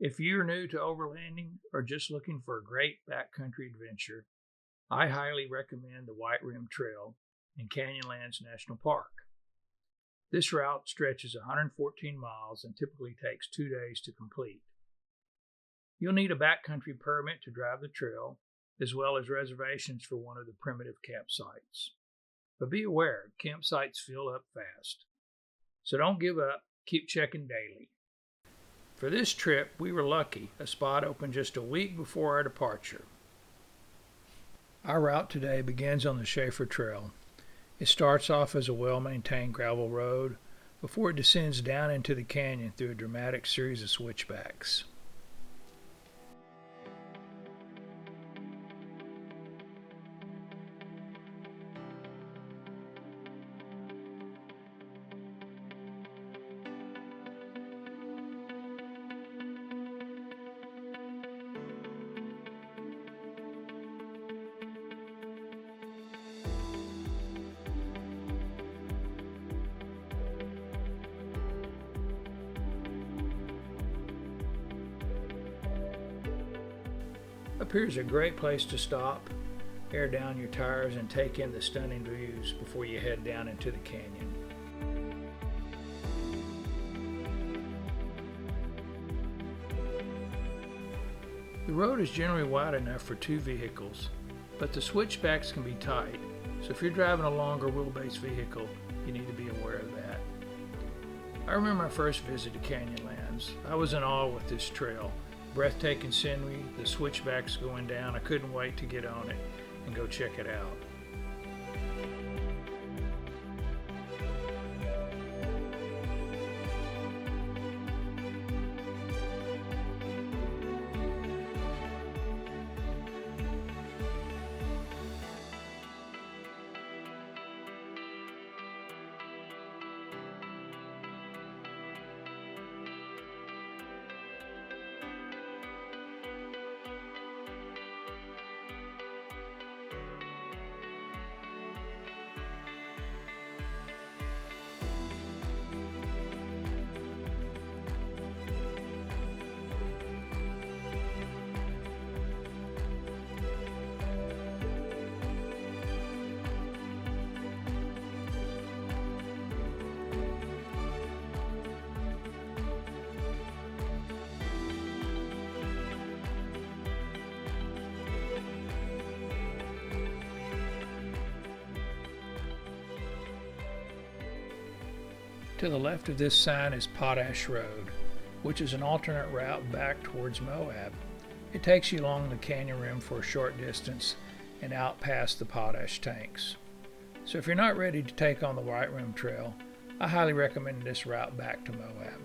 If you're new to overlanding or just looking for a great backcountry adventure, I highly recommend the White Rim Trail in Canyonlands National Park. This route stretches 114 miles and typically takes 2 days to complete. You'll need a backcountry permit to drive the trail, as well as reservations for one of the primitive campsites. But be aware, campsites fill up fast. So don't give up, keep checking daily. For this trip, we were lucky. A spot opened just a week before our departure. Our route today begins on the Shafer Trail. It starts off as a well-maintained gravel road before it descends down into the canyon through a dramatic series of switchbacks. Up here is a great place to stop, air down your tires, and take in the stunning views before you head down into the canyon. The road is generally wide enough for 2 vehicles, but the switchbacks can be tight, so if you're driving a longer wheelbase vehicle, you need to be aware of that. I remember my first visit to Canyonlands. I was in awe with this trail. Breathtaking scenery, the switchbacks going down. I couldn't wait to get on it and go check it out. To the left of this sign is Potash Road, which is an alternate route back towards Moab. It takes you along the canyon rim for a short distance and out past the potash tanks. So if you're not ready to take on the White Rim Trail, I highly recommend this route back to Moab.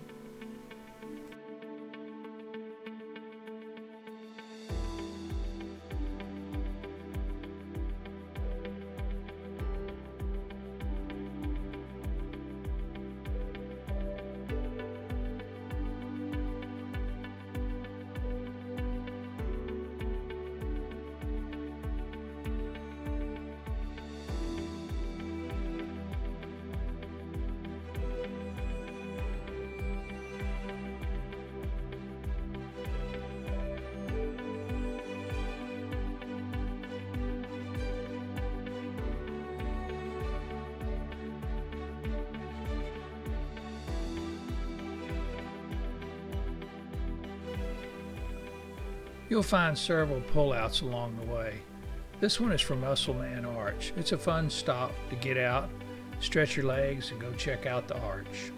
You'll find several pullouts along the way. This one is from Mesa Arch. It's a fun stop to get out, stretch your legs, and go check out the arch.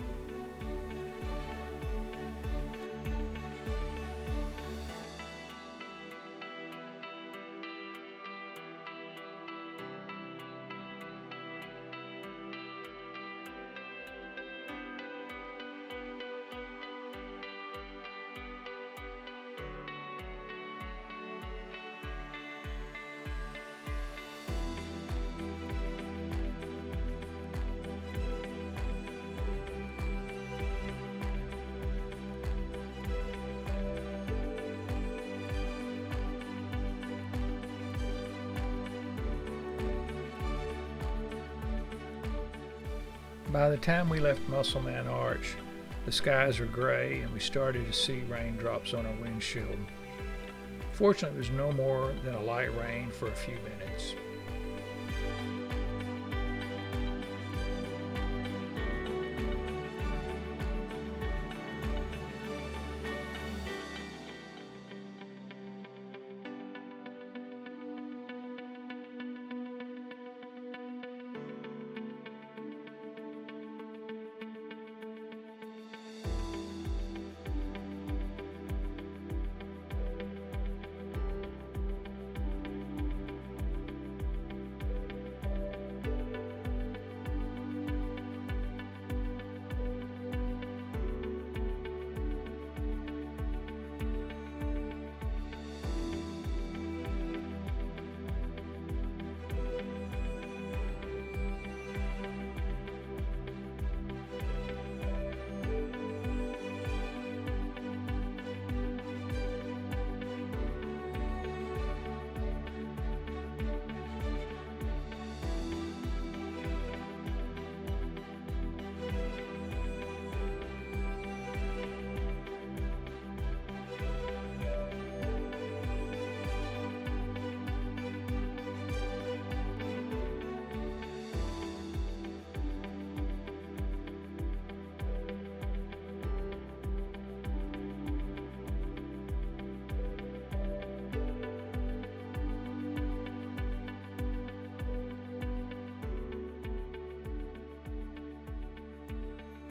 By the time we left Muscle Man Arch, The skies were gray and we started to see raindrops on our windshield. Fortunately, it was no more than a light rain for a few minutes.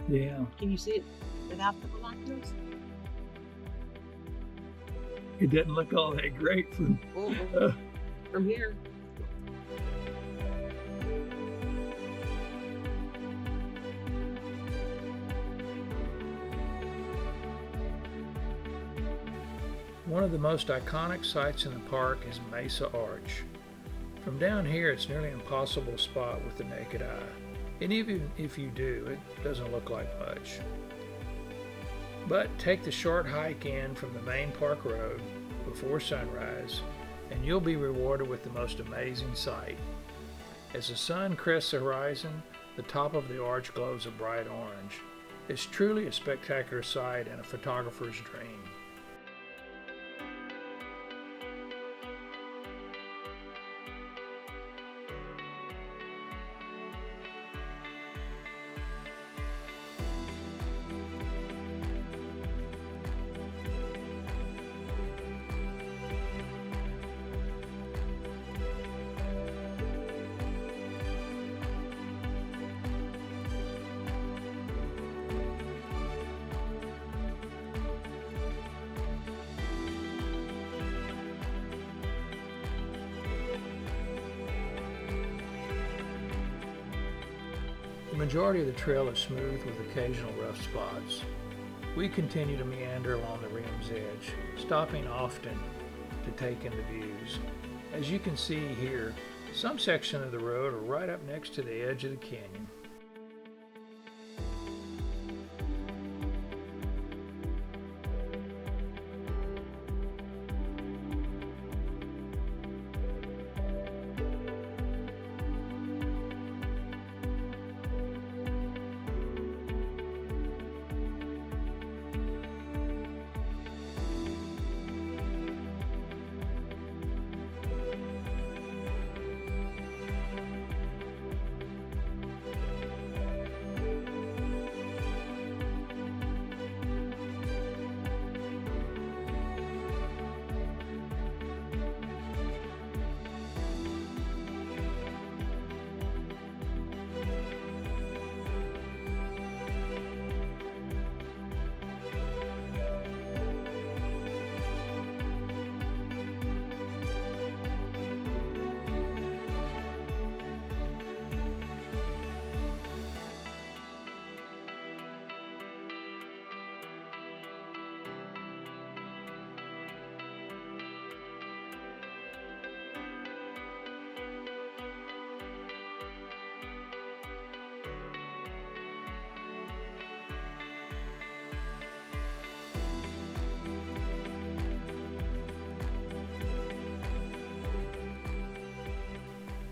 Yeah. Can you see it without the binoculars? It doesn't look all that great from From here. One of the most iconic sights in the park is Mesa Arch. From down here, it's nearly impossible to spot with the naked eye. And even if you do, it doesn't look like much. But take the short hike in from the main park road before sunrise, and you'll be rewarded with the most amazing sight. As the sun crests the horizon, the top of the arch glows a bright orange. It's truly a spectacular sight and a photographer's dream. The majority of the trail is smooth with occasional rough spots. We continue to meander along the rim's edge, stopping often to take in the views. As you can see here, some sections of the road are right up next to the edge of the canyon.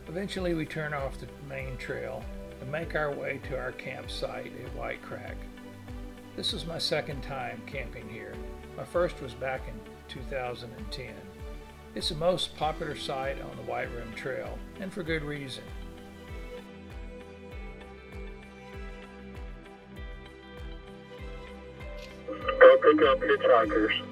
Eventually we turn off the main trail and make our way to our campsite at White Crack. This is my second time camping here. My first was back in 2010. It's the most popular site on the White Rim Trail, and for good reason. Go pick up hitchhikers.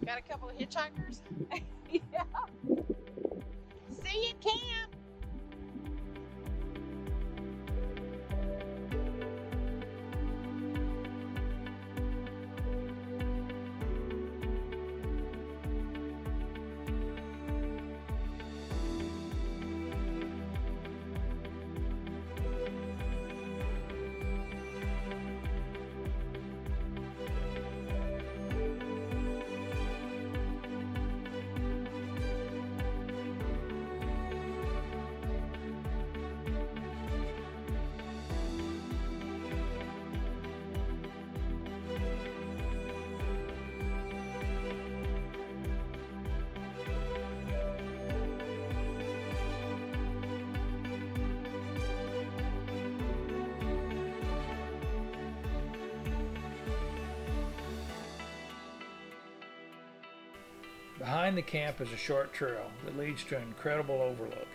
Got a couple of hitchhikers? Yeah. See you at camp. Behind the camp is a short trail that leads to an incredible overlook.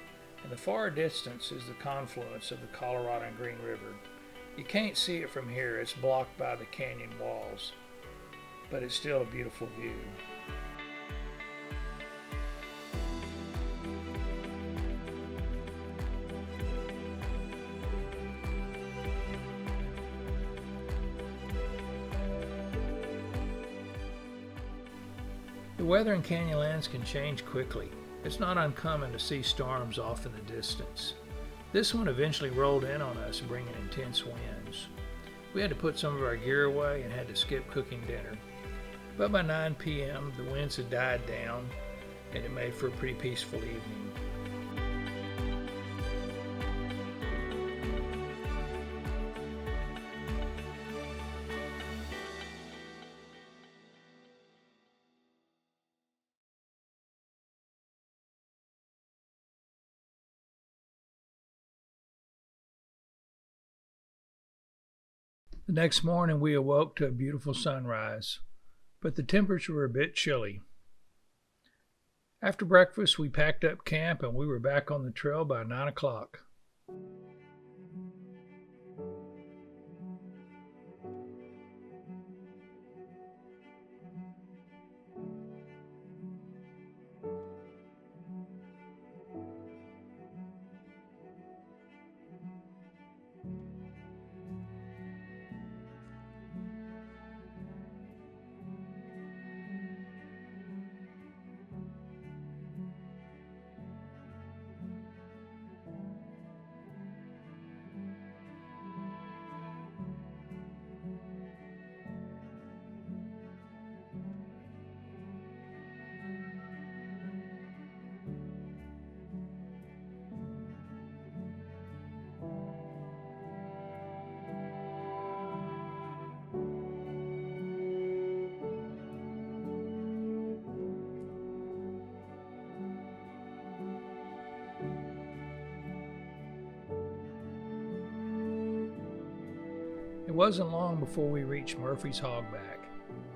In the far distance is the confluence of the Colorado and Green River. You can't see it from here, it's blocked by the canyon walls, but it's still a beautiful view. The weather in Canyonlands can change quickly. It's not uncommon to see storms off in the distance. This one eventually rolled in on us, bringing intense winds. We had to put some of our gear away and had to skip cooking dinner. But by 9 p.m. the winds had died down and it made for a pretty peaceful evening. The next morning we awoke to a beautiful sunrise, but the temperatures were a bit chilly. After breakfast we packed up camp and we were back on the trail by 9 o'clock. It wasn't long before we reached Murphy's Hogback.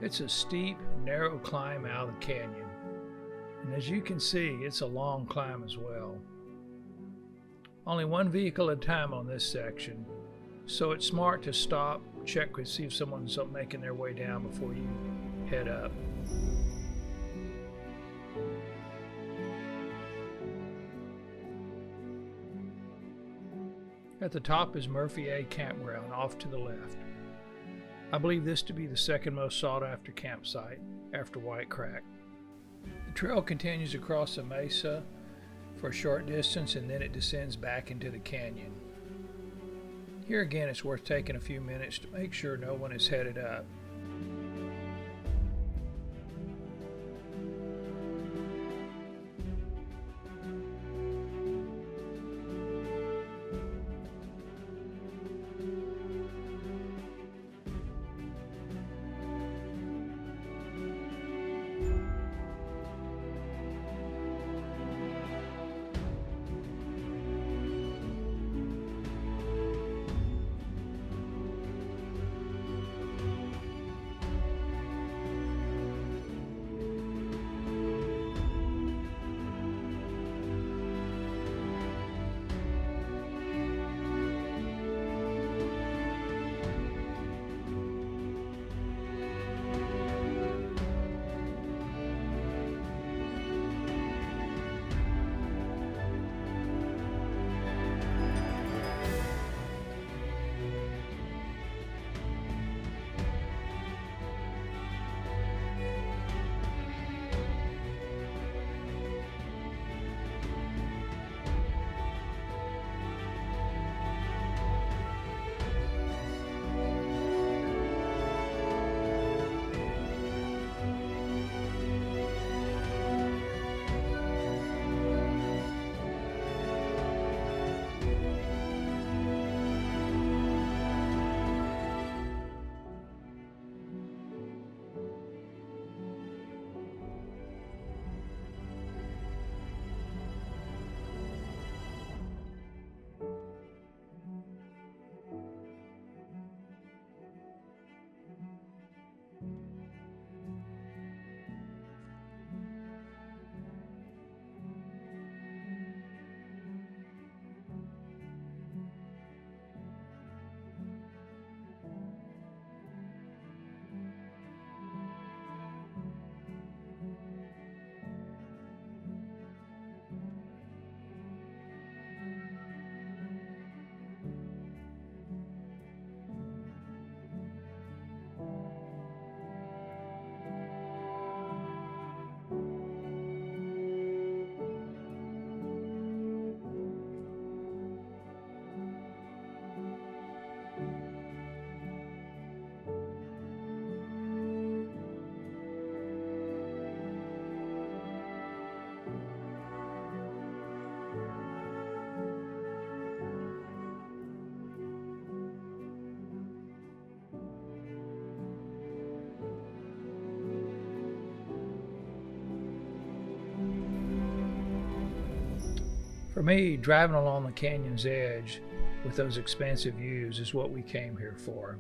It's a steep, narrow climb out of the canyon. And as you can see, it's a long climb as well. Only one vehicle at a time on this section, so it's smart to stop, check to see if someone's making their way down before you head up. At the top is Murphy A Campground off to the left. I believe this to be the second most sought after campsite after White Crack. The trail continues across the mesa for a short distance and then it descends back into the canyon. Here again it's worth taking a few minutes to make sure no one is headed up. For me, driving along the canyon's edge with those expansive views is what we came here for.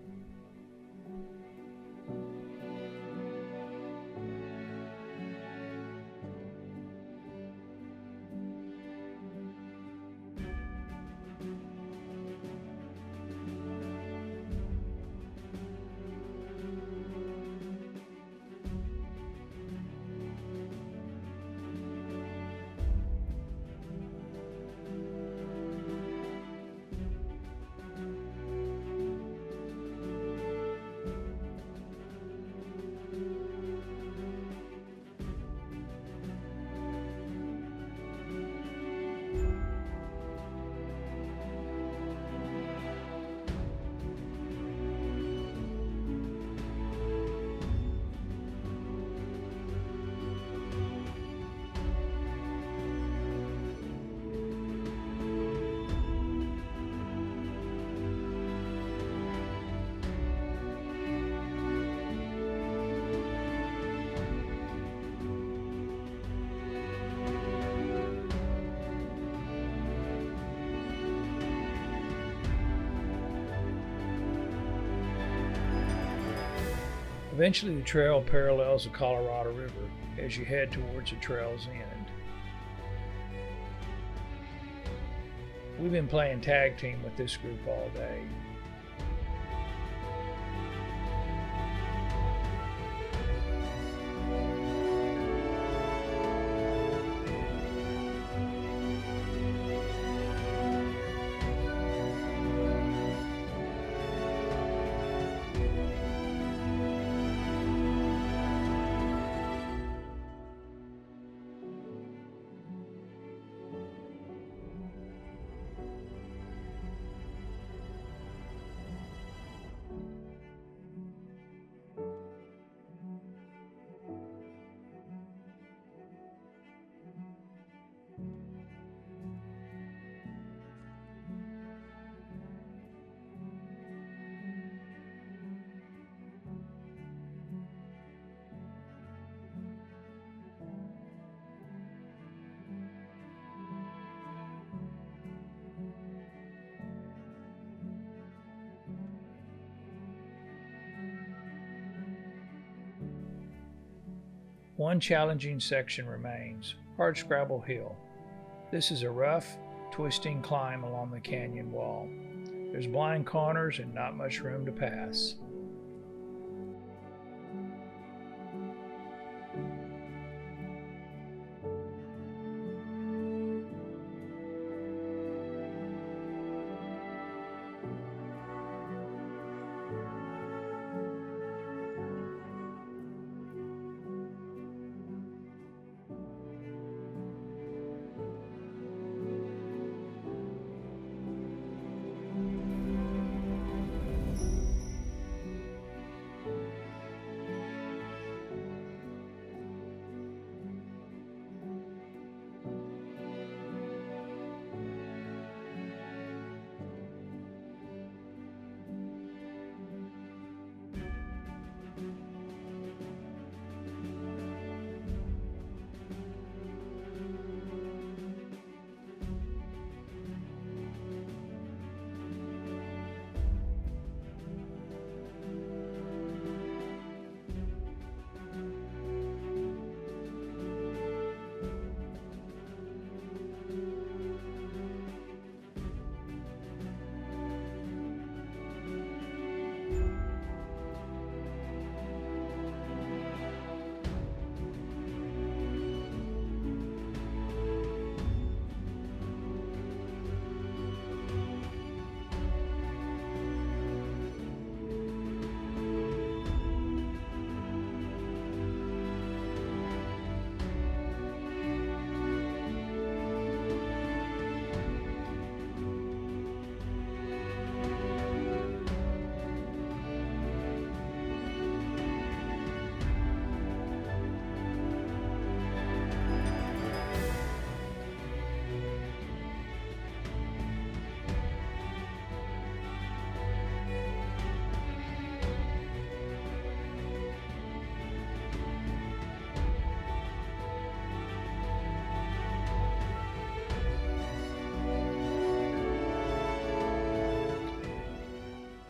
Eventually, the trail parallels the Colorado River as you head towards the trail's end. We've been playing tag team with this group all day. One challenging section remains, Hardscrabble Hill. This is a rough, twisting climb along the canyon wall. There's blind corners and not much room to pass.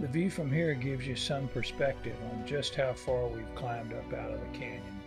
The view from here gives you some perspective on just how far we've climbed up out of the canyon.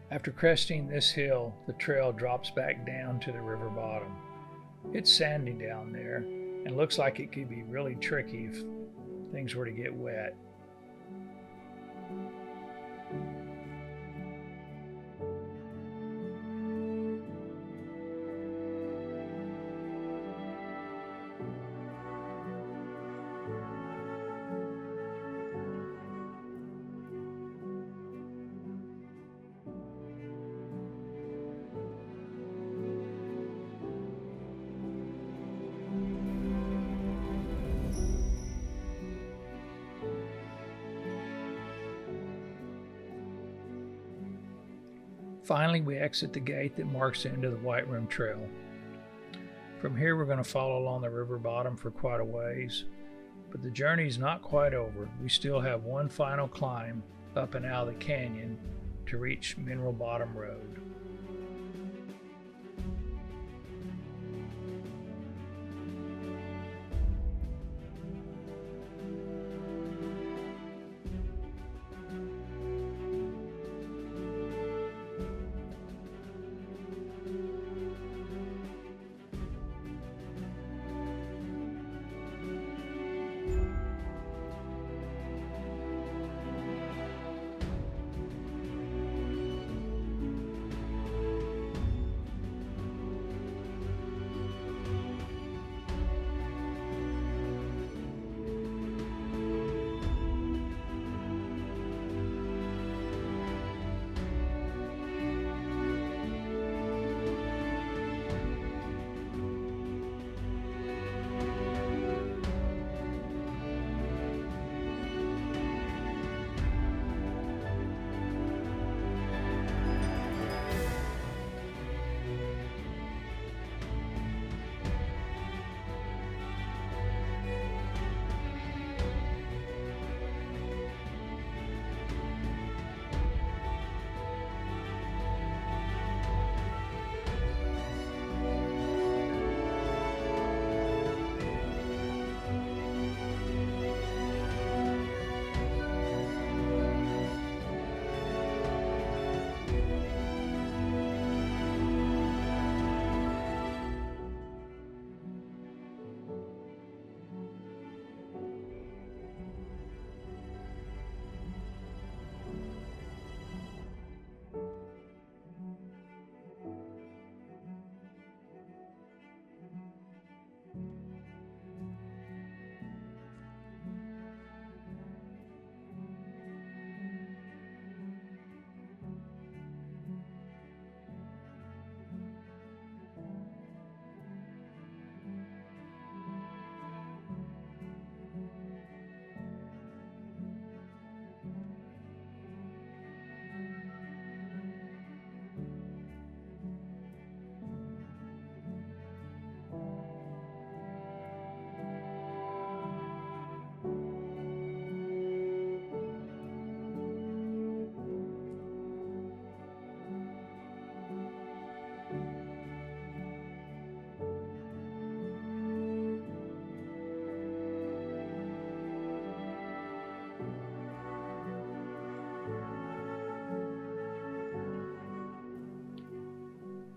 After cresting this hill, the trail drops back down to the river bottom. It's sandy down there and looks like it could be really tricky if things were to get wet. Finally, we exit the gate that marks the end of the White Rim Trail. From here, we're going to follow along the river bottom for quite a ways, but the journey's not quite over. We still have one final climb up and out of the canyon to reach Mineral Bottom Road.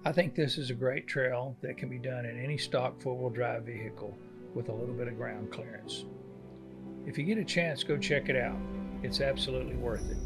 I think this is a great trail that can be done in any stock four-wheel drive vehicle with a little bit of ground clearance. If you get a chance, go check it out. It's absolutely worth it.